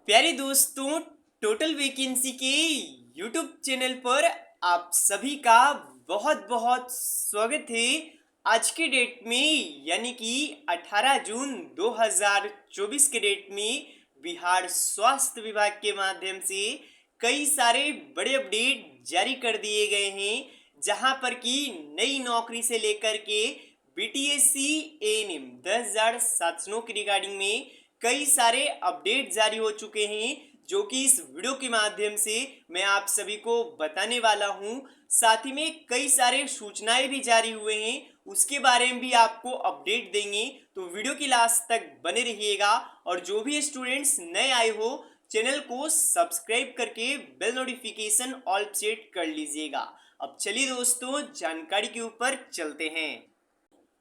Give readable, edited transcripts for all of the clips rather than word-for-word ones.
प्यारे दोस्तों, total vacancy के यूट्यूब चैनल पर आप सभी का बहुत बहुत स्वागत है। आज के डेट में यानी कि 18 जून 2024 के डेट में बिहार स्वास्थ्य विभाग के माध्यम से कई सारे बड़े अपडेट जारी कर दिए गए हैं, जहां पर कि नई नौकरी से लेकर के बीटीएससी एएनएम 10,700 की रिगार्डिंग में कई सारे अपडेट जारी हो चुके हैं, जो कि इस वीडियो के माध्यम से मैं आप सभी को बताने वाला हूं। साथ ही में कई सारे सूचनाएं भी जारी हुए हैं, उसके बारे में भी आपको अपडेट देंगे। तो वीडियो की लास्ट तक बने रहिएगा। और जो भी स्टूडेंट्स नए आए हो, चैनल को सब्सक्राइब करके बेल नोटिफिकेशन ऑल सेट कर लीजिएगा। अब चलिए दोस्तों, जानकारी के ऊपर चलते हैं।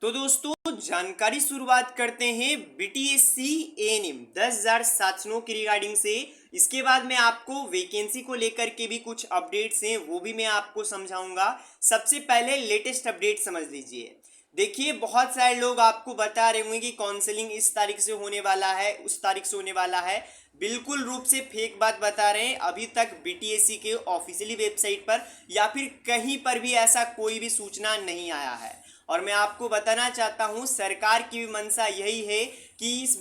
तो दोस्तों, जानकारी शुरुआत करते हैं बीटीएससी एएनएम 10,700 की रिगार्डिंग से। इसके बाद मैं आपको वैकेंसी को लेकर के भी कुछ अपडेट्स हैं, वो भी मैं आपको समझाऊंगा। सबसे पहले लेटेस्ट अपडेट समझ लीजिए। देखिए, बहुत सारे लोग आपको बता रहे होंगे कि काउंसलिंग इस तारीख से होने वाला है, उस तारीख से होने वाला है। बिल्कुल रूप से फेक बात बता रहे हैं। अभी तक बीटीएससी के ऑफिशियली वेबसाइट पर या फिर कहीं पर भी ऐसा कोई भी सूचना नहीं आया है। और मैं आपको बताना चाहता हूं, सरकार की भी मंशा यही है कि इस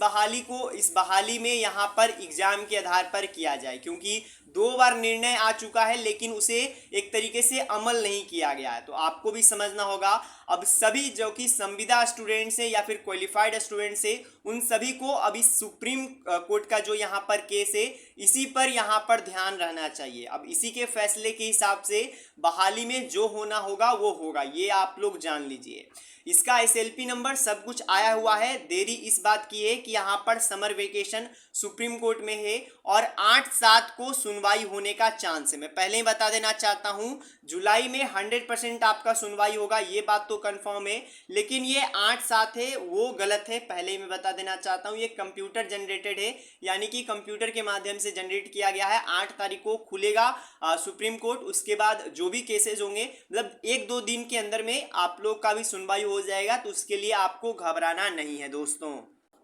बहाली में यहाँ पर एग्जाम के आधार पर किया जाए, क्योंकि 2 बार निर्णय आ चुका है लेकिन उसे एक तरीके से अमल नहीं किया गया है। तो आपको भी समझना होगा। अब सभी जो कि संविदा स्टूडेंट्स हैं या फिर क्वालिफाइड स्टूडेंट्स हैं, उन सभी को अभी सुप्रीम कोर्ट का जो यहाँ पर केस है, इसी पर यहाँ पर ध्यान रहना चाहिए। अब इसी के फैसले के हिसाब से बहाली में जो होना होगा वो होगा, ये आप लोग जान लीजिए। इसका एसएलपी नंबर सब कुछ आया हुआ है। देरी इस बात की है कि यहाँ पर समर वेकेशन सुप्रीम कोर्ट में है और 8/7 को सुनवाई होने का चांस है। मैं पहले ही बता देना चाहता हूँ, जुलाई में 100% आपका सुनवाई होगा, ये बात तो कंफर्म है। लेकिन ये 8/7 है वो गलत है, पहले ही मैं बता देना चाहता हूँ। ये कंप्यूटर जनरेटेड है, यानी कि कंप्यूटर के माध्यम से जनरेट किया गया है। 8 तारीख को खुलेगा सुप्रीम कोर्ट। उसके बाद जो भी केसेस होंगे, मतलब 1-2 दिन के अंदर में आप लोग का भी सुनवाई हो जाएगा। तो उसके लिए आपको घबराना नहीं है दोस्तों।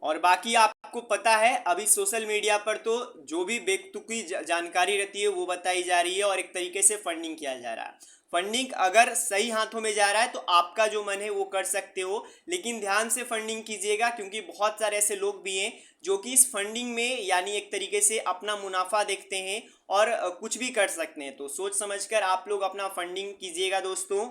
और बाकी आपको पता है, अभी सोशल मीडिया पर तो जो भी बेतुकी जानकारी रहती है वो बताई जा रही है और एक तरीके से फंडिंग किया जा रहा है। फंडिंग अगर सही हाथों में जा रहा है तो आपका जो मन है वो कर सकते हो, लेकिन ध्यान से फंडिंग कीजिएगा, क्योंकि बहुत सारे ऐसे लोग भी हैं जो कि इस फंडिंग में यानी एक तरीके से अपना मुनाफा देखते हैं और कुछ भी कर सकते हैं। तो सोच समझकर आप लोग अपना फंडिंग कीजिएगा दोस्तों।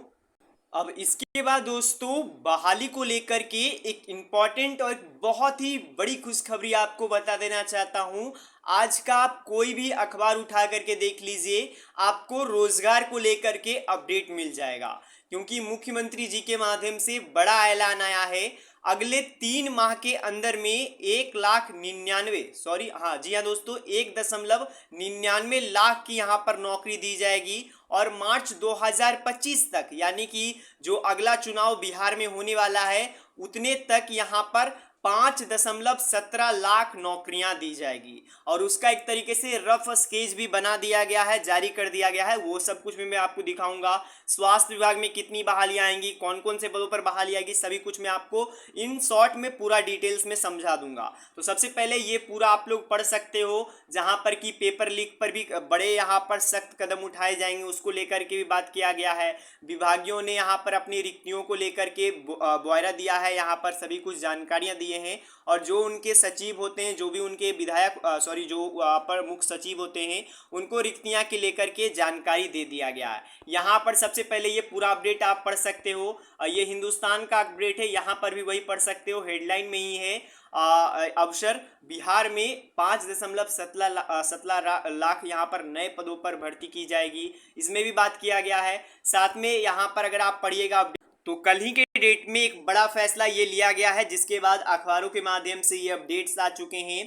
अब इसके बाद दोस्तों, बहाली को लेकर के एक इम्पॉर्टेंट और बहुत ही बड़ी खुशखबरी आपको बता देना चाहता हूं। आज का आप कोई भी अखबार उठा करके देख लीजिए, आपको रोजगार को लेकर के अपडेट मिल जाएगा, क्योंकि मुख्यमंत्री जी के माध्यम से बड़ा ऐलान आया है। अगले 3 माह के अंदर में 1,99,, सॉरी, हाँ जी हाँ दोस्तों, 1.99 लाख की यहाँ पर नौकरी दी जाएगी। और मार्च 2025 तक, यानी कि जो अगला चुनाव बिहार में होने वाला है, उतने तक यहाँ पर 5.17 लाख नौकरियां दी जाएगी। और उसका एक तरीके से रफ स्केच भी बना दिया गया है, जारी कर दिया गया है। वो सब कुछ भी मैं आपको दिखाऊंगा। स्वास्थ्य विभाग में कितनी बहालियां आएंगी, कौन कौन से पदों पर बहाली आएगी, सभी कुछ मैं आपको इन शॉर्ट में पूरा डिटेल्स में समझा दूंगा। तो सबसे पहले ये पूरा आप लोग पढ़ सकते हो, जहां पर कि पेपर लीक पर भी बड़े यहाँ पर सख्त कदम उठाए जाएंगे, उसको लेकर के भी बात किया गया है। विभागियों ने यहाँ पर अपनी रिक्तियों को लेकर के ब्यौरा दिया है, यहाँ पर सभी कुछ जानकारियां दिए हैं। और जो उनके सचिव होते हैं, जो भी उनके विधायक सॉरी जो पर मुख्य सचिव होते हैं, उनको रिक्तियां के लेकर के जानकारी दे दिया गया है। यहाँ पर सबसे पहले ये पूरा अपडेट आप पढ़ सकते हो। ये हिंदुस्तान का अपडेट है, यहाँ पर भी वही पढ़ सकते हो, हेडलाइन में ही है। अवसर बिहार में 5.17 लाख यहाँ पर नए पदों पर भर्ती की जाएगी, इसमें भी बात किया गया है। साथ में यहाँ पर अगर आप पढ़िएगा तो कल ही के डेट में एक बड़ा फैसला ये लिया गया है, जिसके बाद अखबारों के माध्यम से ये अपडेट्स आ चुके हैं।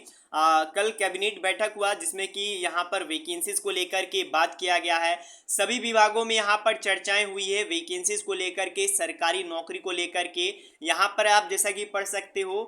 कल कैबिनेट बैठक हुआ, जिसमें कि यहाँ पर वैकेंसीज को लेकर के बात किया गया है। सभी विभागों में यहाँ पर चर्चाएं हुई है वैकेंसीज को लेकर के, सरकारी नौकरी को लेकर के। यहाँ पर आप जैसा कि पढ़ सकते हो,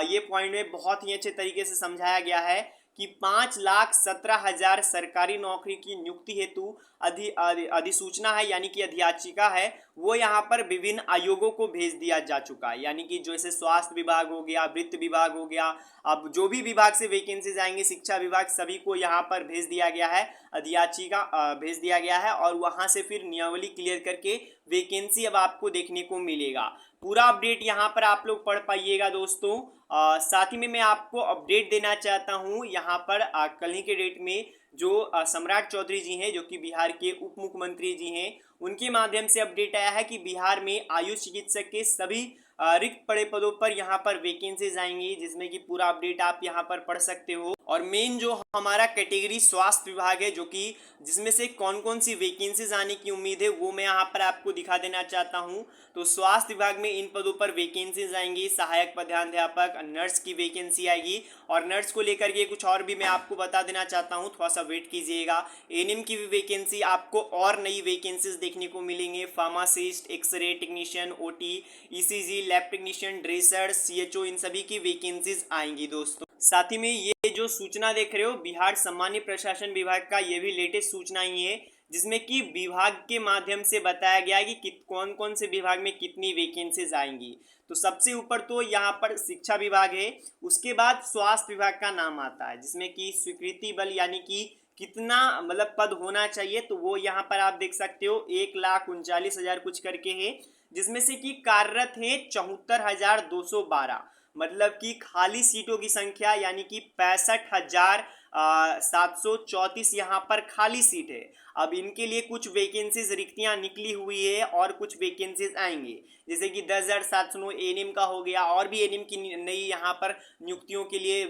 ये पॉइंट में बहुत ही अच्छे तरीके से समझाया गया है कि 5,17,000 सरकारी नौकरी की नियुक्ति हेतु अधिसूचना है यानी कि अधियाचिका है, वो यहाँ पर विभिन्न आयोगों को भेज दिया जा चुका है। यानी कि जैसे स्वास्थ्य विभाग हो गया, वित्त विभाग हो गया, अब जो भी विभाग से वैकेंसीज आएंगे, शिक्षा विभाग, सभी को यहाँ पर भेज दिया गया है, अधियाचिका भेज दिया गया है और वहाँ से फिर नियमावली क्लियर करके वैकेंसी अब आपको देखने को मिलेगा। पूरा अपडेट यहाँ पर आप लोग पढ़ पाइएगा दोस्तों। साथ ही में मैं आपको अपडेट देना चाहता हूँ यहाँ पर कल ही के डेट में जो सम्राट चौधरी जी हैं, जो कि बिहार के उप मुख्यमंत्री जी हैं, उनके माध्यम से अपडेट आया है कि बिहार में आयुष चिकित्सक के सभी रिक्त पड़े पदों पर यहाँ पर वैकेंसीज आएंगी, जिसमें कि पूरा अपडेट आप यहाँ पर पढ़ सकते हो। और मेन जो हमारा कैटेगरी स्वास्थ्य विभाग है, जो कि जिसमें से कौन कौन सी वैकेंसीज आने की उम्मीद है, वो मैं यहाँ पर आपको दिखा देना चाहता हूँ। तो स्वास्थ्य विभाग में इन पदों पर वैकेंसीज आएंगी, सहायक प्रधानाध्यापक, नर्स की वैकेंसी आएगी और नर्स को लेकर के कुछ और भी मैं आपको बता देना चाहता हूँ, थोड़ा सा वेट कीजिएगा। एएनएम की भी वैकेंसी आपको और नई वैकेंसीज देखने को मिलेंगे, pharmacist, x ray technician, OT, ECG, lab technician, dresser, CHO, इन सभी की वैकेंसीज आएंगी दोस्तों। साथ ही में ये जो सूचना देख रहे हो बिहार सामान्य प्रशासन विभाग का, ये भी लेटेस्ट सूचना ही है, जिसमें कि विभाग के माध्यम से बताया गया है कि कौन कौन से विभाग में कितनी वैकेंसीज आएंगी। तो सबसे ऊपर तो यहाँ पर शिक्षा विभाग है, उसके बाद स्वास्थ्य विभाग का नाम आता है, जिसमें कि स्वीकृति बल यानी कि कितना मतलब पद होना चाहिए, तो वो यहाँ पर आप देख सकते हो 1,39,000 कुछ करके है, जिसमें से कि कार्यरत है 74,212, मतलब कि खाली सीटों की संख्या यानी कि 65,734 यहाँ पर खाली सीट है। अब इनके लिए कुछ वैकेंसीज रिक्तियां निकली हुई है और कुछ वैकेंसीज आएंगे, जैसे कि 10,709 एएनएम का हो गया, और भी एएनएम की नई यहाँ पर नियुक्तियों के लिए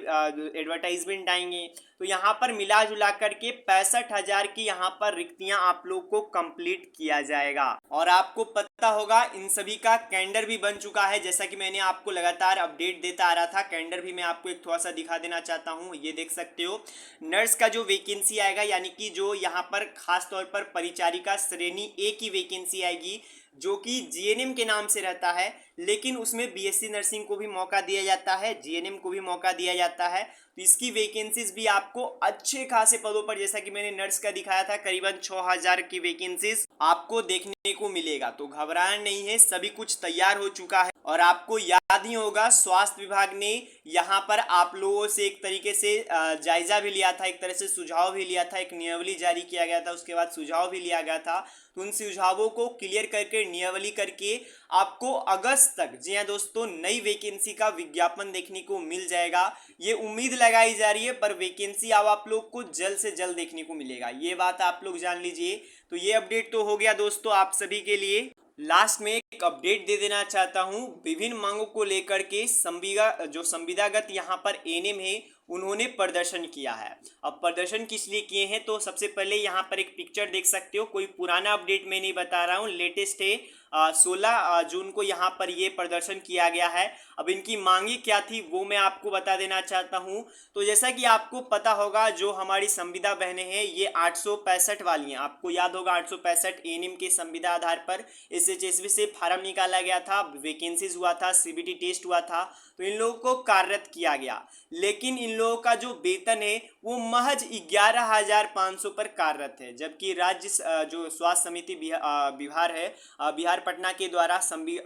एडवर्टाइजमेंट आएंगे। तो यहाँ पर मिला जुला करके 65,000 की यहाँ पर रिक्तियां आप लोग को कंप्लीट किया जाएगा। और आपको पता होगा इन सभी का कैलेंडर भी बन चुका है, जैसा कि मैंने आपको लगातार अपडेट देता आ रहा था। कैलेंडर भी मैं आपको एक थोड़ा सा दिखा देना चाहता हूँ, ये देख सकते हो। नर्स का जो वैकेंसी आएगा यानी कि जो यहाँ पर खास तौर पर परिचारिका श्रेणी ए की वैकेंसी आएगी, जो कि जीएनएम के नाम से रहता है, लेकिन उसमें बीएससी नर्सिंग को भी मौका दिया जाता है, जीएनएम को भी मौका दिया जाता है। तो इसकी वैकेंसीज भी आपको अच्छे खासे पदों पर, जैसा कि मैंने नर्स का दिखाया था, करीबन 6,000 की वैकेंसीज आपको देखने को मिलेगा। तो घबराना नहीं है, सभी कुछ तैयार हो चुका है। और आपको याद ही होगा स्वास्थ्य विभाग ने यहाँ पर आप लोगों से एक तरीके से जायजा भी लिया था, एक तरह से सुझाव भी लिया था, एक नियमावली जारी किया गया था, उसके बाद सुझाव भी लिया गया था। तो उन सुझावों को क्लियर करके नियमावली करके आपको अगस्त तक, जी हाँ दोस्तों, नई वैकेंसी का विज्ञापन देखने को मिल जाएगा। ये उम्मीद लगाई जा रही है, पर वैकेंसी अब आप लोग को जल्द से जल्द देखने को मिलेगा, ये बात आप लोग जान लीजिए। तो ये अपडेट तो हो गया दोस्तों आप सभी के लिए। लास्ट में एक अपडेट दे देना चाहता हूं, विभिन्न मांगों को लेकर के संविदागत यहाँ पर एएनएम है, उन्होंने प्रदर्शन किया है। अब प्रदर्शन किस लिए किए हैं, तो सबसे पहले यहाँ पर एक पिक्चर देख सकते हो, कोई पुराना अपडेट मैं नहीं बता रहा हूँ, लेटेस्ट है। 16 जून को यहाँ पर ये प्रदर्शन किया गया है। अब इनकी मांगी क्या थी वो मैं आपको बता देना चाहता हूँ। तो जैसा कि आपको पता होगा, जो हमारी संविदा बहनें हैं ये 865 वाली हैं, आपको याद होगा 865 एएनएम के संविदा आधार पर एसएचएसबी से फार्म निकाला गया था, वैकेंसीज हुआ था, सीबीटी टेस्ट हुआ था, तो इन लोगों को कार्यरत किया गया। लेकिन इन लोगों का जो वेतन है वो महज 11,500 पर कार्यरत है, जबकि राज्य जो स्वास्थ्य समिति बिहार है, बिहार पटना के द्वारा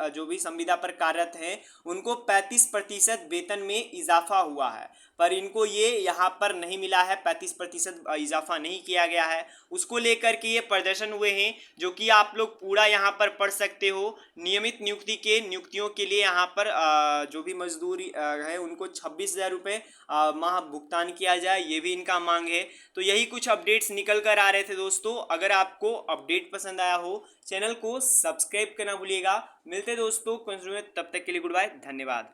जो भी संविदा पर कार्यरत हैं उनको 35% वेतन में इजाफा हुआ है, पर इनको ये यहाँ पर नहीं मिला है, 35% इजाफा नहीं किया गया है। उसको लेकर के ये प्रदर्शन हुए हैं, जो कि आप लोग पूरा यहाँ पर पढ़ सकते हो। नियमित नियुक्तियों के लिए यहाँ पर जो भी मजदूरी है उनको 26,000 रुपये माह भुगतान किया जाए, ये भी इनका मांग है। तो यही कुछ अपडेट्स निकल कर आ रहे थे दोस्तों। अगर आपको अपडेट पसंद आया हो, चैनल को सब्सक्राइब करना भूलिएगा। मिलते दोस्तों, तब तक के लिए गुड बाय, धन्यवाद।